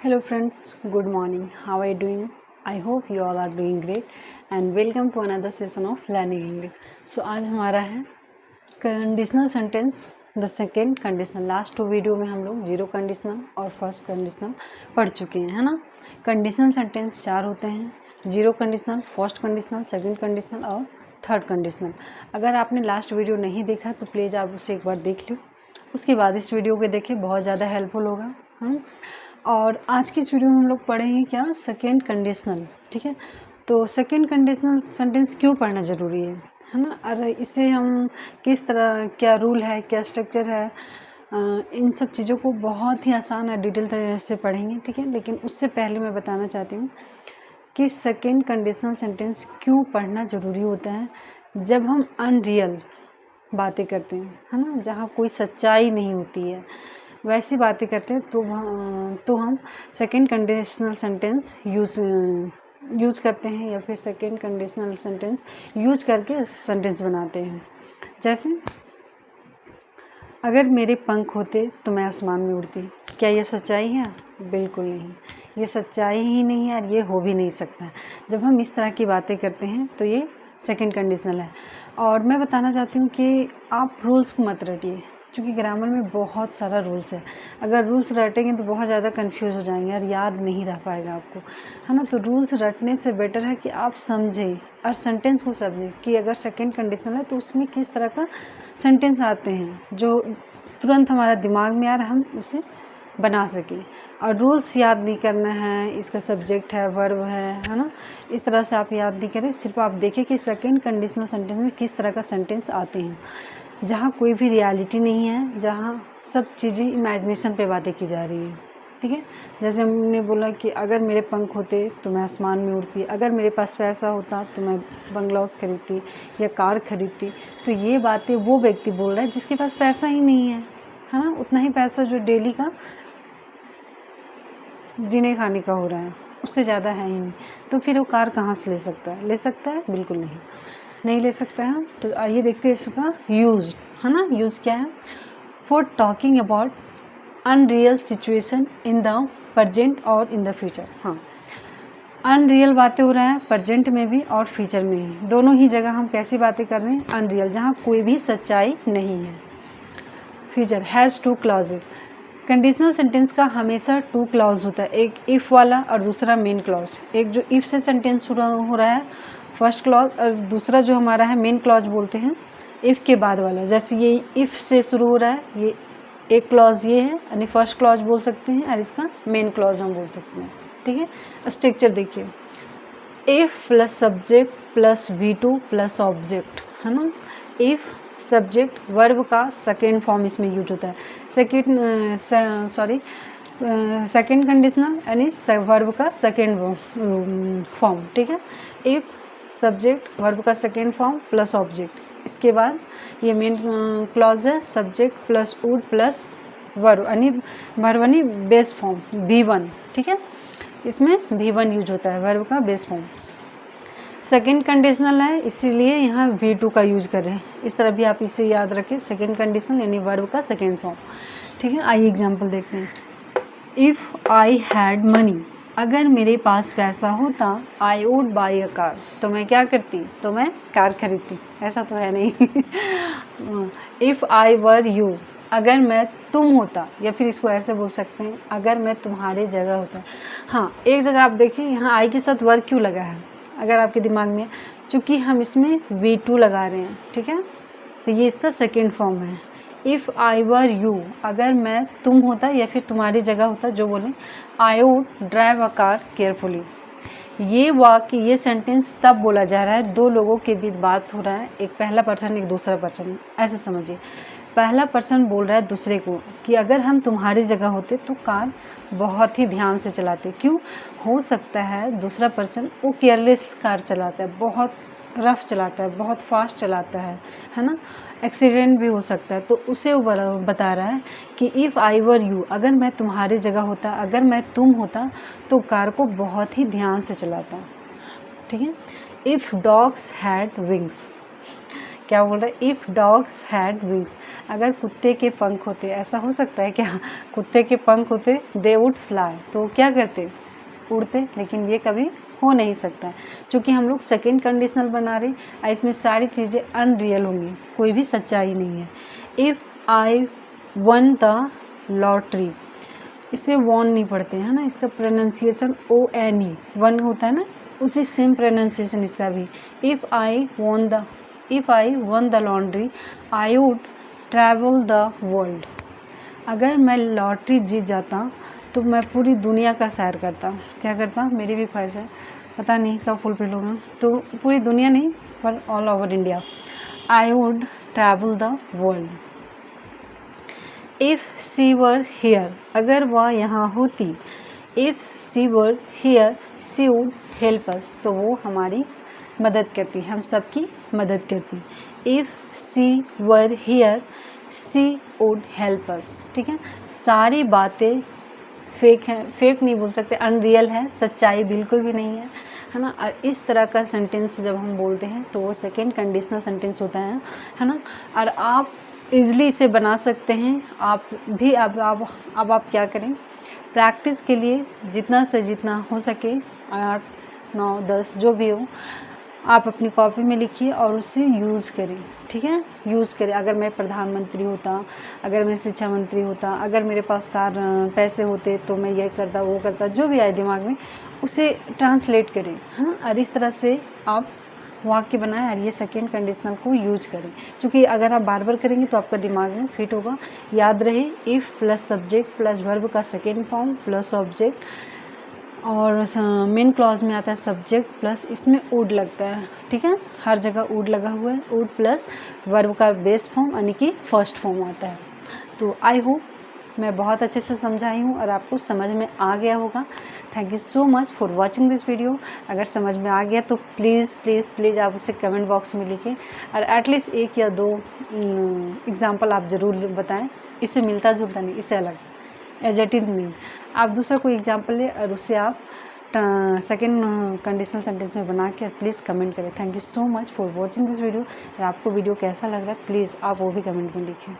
Hello friends, good morning. How are you doing? I hope you all are doing great and welcome to another session of learning English. So आज हमारा है conditional sentence the second conditional. Last two video में हम लोग zero conditional और first conditional पढ़ चुके हैं, है ना। कंडीशनल सेंटेंस 4 होते हैं, zero conditional, first conditional, second conditional और थर्ड कंडीशनल। अगर आपने लास्ट वीडियो नहीं देखा तो प्लीज़ आप उसे एक बार देख लो, उसके बाद इस वीडियो को देखें, बहुत ज़्यादा हेल्पफुल होगा। और आज की इस वीडियो में हम लोग पढ़ेंगे क्या, सेकेंड कंडीशनल। ठीक है, तो सेकेंड कंडीशनल सेंटेंस क्यों पढ़ना ज़रूरी है ना। और इसे हम किस तरह, क्या रूल है, क्या स्ट्रक्चर है, इन सब चीज़ों को बहुत ही आसान और डिटेल तरह से पढ़ेंगे। ठीक है, लेकिन उससे पहले मैं बताना चाहती हूँ कि सेकेंड कंडीशनल सेंटेंस क्यों पढ़ना ज़रूरी होता है। जब हम अनरियल बातें करते हैं, है ना, जहाँ कोई सच्चाई नहीं होती है, वैसी बातें करते हैं तो हम सेकेंड कंडीशनल सेंटेंस यूज़ करते हैं, या फिर सेकेंड कंडीशनल सेंटेंस यूज करके सेंटेंस बनाते हैं। जैसे अगर मेरे पंख होते तो मैं आसमान में उड़ती। क्या ये सच्चाई है? बिल्कुल नहीं, ये सच्चाई ही नहीं है और ये हो भी नहीं सकता। जब हम इस तरह की बातें करते हैं तो ये सेकेंड कंडीशनल है। और मैं बताना चाहती हूँ कि आप रूल्स को मत रटिए, क्योंकि ग्रामर में बहुत सारा रूल्स है। अगर रूल्स रटेंगे तो बहुत ज़्यादा कंफ्यूज हो जाएंगे और याद नहीं रह पाएगा आपको, है ना। तो रूल्स रटने से बेटर है कि आप समझें और सेंटेंस को समझें कि अगर सेकेंड कंडीशनल है तो उसमें किस तरह का सेंटेंस आते हैं जो तुरंत हमारा दिमाग में आ रहा, हम उसे बना सकें। और रूल्स याद नहीं करना है, इसका सब्जेक्ट है, वर्ब है ना, इस तरह से आप याद नहीं करें। सिर्फ आप देखें कि सेकेंड कंडीशनल सेंटेंस में किस तरह का सेंटेंस आते हैं, जहाँ कोई भी रियलिटी नहीं है, जहाँ सब चीज़ें इमेजिनेशन पे बातें की जा रही हैं। ठीक है, जैसे हमने बोला कि अगर मेरे पंख होते तो मैं आसमान में उड़ती, अगर मेरे पास पैसा होता तो मैं बंगला हाउस खरीदती या कार खरीदती। तो ये बातें वो व्यक्ति बोल रहा है जिसके पास पैसा ही नहीं है ना, उतना ही पैसा जो डेली का जीने खाने का हो रहा है, उससे ज़्यादा है ही नहीं। तो फिर वो कार कहाँ से ले सकता है? ले सकता है? बिल्कुल नहीं ले सकता है। तो आइए देखते हैं इसका यूज, है ना। यूज़ क्या है? For talking about unreal situation in the present और इन द फ्यूचर। हाँ, अनरियल बातें हो रहा है प्रेजेंट में भी और फ्यूचर में ही, दोनों ही जगह हम कैसी बातें कर रहे हैं? अनरियल, जहाँ कोई भी सच्चाई नहीं है। Future has two clauses. Conditional sentence का हमेशा 2 क्लॉज होता है, एक इफ़ वाला और दूसरा मेन क्लॉज। एक जो इफ़ से सेंटेंस शुरू हो रहा है फर्स्ट क्लॉज, और दूसरा जो हमारा है मेन क्लॉज बोलते हैं इफ़ के बाद वाला। जैसे ये इफ़ से शुरू हो रहा है, ये एक क्लॉज ये है, यानी फर्स्ट क्लॉज बोल सकते हैं, और इसका मेन क्लॉज हम बोल सकते हैं। ठीक है, स्ट्रक्चर देखिए, if plus subject plus V2 plus object, है ना। इफ़ सब्जेक्ट वर्ब का सेकेंड फॉर्म इसमें यूज होता है। सेकेंड कंडीशनल यानी वर्ब का सेकेंड फॉर्म। ठीक है, इफ़ सब्जेक्ट वर्ब का सेकेंड फॉर्म प्लस ऑब्जेक्ट, इसके बाद ये मेन क्लॉज है, subject plus would plus verb यानी बेस फॉर्म V1। ठीक है, इसमें V1 यूज होता है, वर्ब का बेस फॉर्म। सेकेंड कंडीशनल है, इसीलिए यहाँ V2 का यूज कर रहे हैं। इस तरह भी आप इसे याद रखें, सेकेंड कंडीशनल यानी वर्ब का सेकेंड फॉर्म। ठीक है, आइए एग्जांपल देखते हैं। इफ़ आई हैड मनी, अगर मेरे पास पैसा होता, I would buy a car, तो मैं क्या करती? तो मैं कार खरीदती। ऐसा तो है नहीं। इफ़ आई वर यू, अगर मैं तुम होता, या फिर इसको ऐसे बोल सकते हैं, अगर मैं तुम्हारे जगह होता। हाँ, एक जगह आप देखिए यहाँ आई के साथ वर क्यों लगा है, अगर आपके दिमाग में, चूँकि हम इसमें V2 लगा रहे हैं। ठीक है, तो ये इसका सेकेंड फॉर्म है। इफ़ आई वर यू, अगर मैं तुम होता या फिर तुम्हारी जगह होता, जो बोले, I would drive a car carefully. ये वाक्य, ये सेंटेंस तब बोला जा रहा है, दो लोगों के बीच बात हो रहा है, एक पहला पर्सन एक दूसरा पर्सन। ऐसे समझिए, पहला पर्सन बोल रहा है दूसरे को कि अगर हम तुम्हारी जगह होते तो कार बहुत ही ध्यान से चलाते। क्यों? हो सकता है दूसरा पर्सन वो केयरलेस कार चलाता है, बहुत रफ चलाता है, बहुत फास्ट चलाता है ना, एक्सीडेंट भी हो सकता है। तो उसे वो बता रहा है कि इफ़ आई वर यू, अगर मैं तुम्हारी जगह होता, अगर मैं तुम होता, तो कार को बहुत ही ध्यान से चलाता। ठीक है, इफ़ डॉग्स हैड विंग्स, क्या बोल रहा है, इफ़ डॉग्स हैड विंग्स, अगर कुत्ते के पंख होते, ऐसा हो सकता है क्या, कुत्ते के पंख होते दे वुड फ्लाई, तो क्या करते, उड़ते, लेकिन ये कभी हो नहीं सकता है, क्योंकि हम लोग सेकेंड कंडीशनल बना रहे हैं, इसमें सारी चीज़ें अनरियल होंगी, कोई भी सच्चाई नहीं है। If I one the lottery, इसे वॉन नहीं पढ़ते हैं ना, इसका प्रोनाउंसिएशन ONE, वन होता है ना, उसी सेम प्रोनाउंसिएशन इसका भी। If I one the laundry I would travel the world, अगर मैं लॉटरी जीत जाता तो मैं पूरी दुनिया का सैर करता, क्या करता, मेरी भी ख्वाहिश है, पता नहीं कब फुलफिल होगा, तो पूरी दुनिया नहीं पर all over India. I would travel the world. If she were here, अगर वह यहाँ होती, if she were here she would help us, तो वो हमारी मदद करती, हम सबकी मदद करती। If she were here she would help us, ठीक है, सारी बातें फेक हैं, फेक नहीं बोल सकते, अनरियल है, सच्चाई बिल्कुल भी नहीं है ना। और इस तरह का सेंटेंस जब हम बोलते हैं तो वो सेकेंड कंडीशनल सेंटेंस होता है ना। और आप इजली इसे बना सकते हैं, आप भी अब आप क्या करें, प्रैक्टिस के लिए जितना से जितना हो सके 8, 9, 10 जो भी हो, आप अपनी कॉपी में लिखिए और उसे यूज़ करें, ठीक है, यूज़ करें। अगर मैं प्रधानमंत्री होता, अगर मैं शिक्षा मंत्री होता, अगर मेरे पास पैसे होते तो मैं ये करता, वो करता, जो भी आए दिमाग में उसे ट्रांसलेट करें, हाँ, और इस तरह से आप वाक्य बनाएं और ये सेकेंड कंडीशनल को यूज करें, क्योंकि अगर आप बार बार करेंगे तो आपका दिमाग में फिट होगा। याद रहे, if plus subject plus verb का सेकेंड फॉर्म प्लस ऑब्जेक्ट, और मेन क्लॉज में आता है सब्जेक्ट प्लस इसमें वुड लगता है, ठीक है, हर जगह वुड लगा हुआ है, वुड प्लस वर्ब का बेस फॉर्म यानी कि फर्स्ट फॉर्म आता है। तो आई होप मैं बहुत अच्छे से समझाई हूँ और आपको समझ में आ गया होगा। Thank you so much for watching this video. अगर समझ में आ गया तो प्लीज़ प्लीज़ प्लीज़ आप उसे कमेंट बॉक्स में लिखें और एटलीस्ट 1 या 2 एग्जाम्पल आप ज़रूर बताएं, इससे मिलता जुलता नहीं, इससे अलग एडजेक्टिव नहीं, आप दूसरा कोई एग्जाम्पल ले और उससे आप सेकेंड कंडीशनल सेंटेंस में बना के प्लीज़ कमेंट करें। Thank you so much for watching this video. और आपको वीडियो कैसा लग रहा है प्लीज़ आप वो भी कमेंट में लिखें।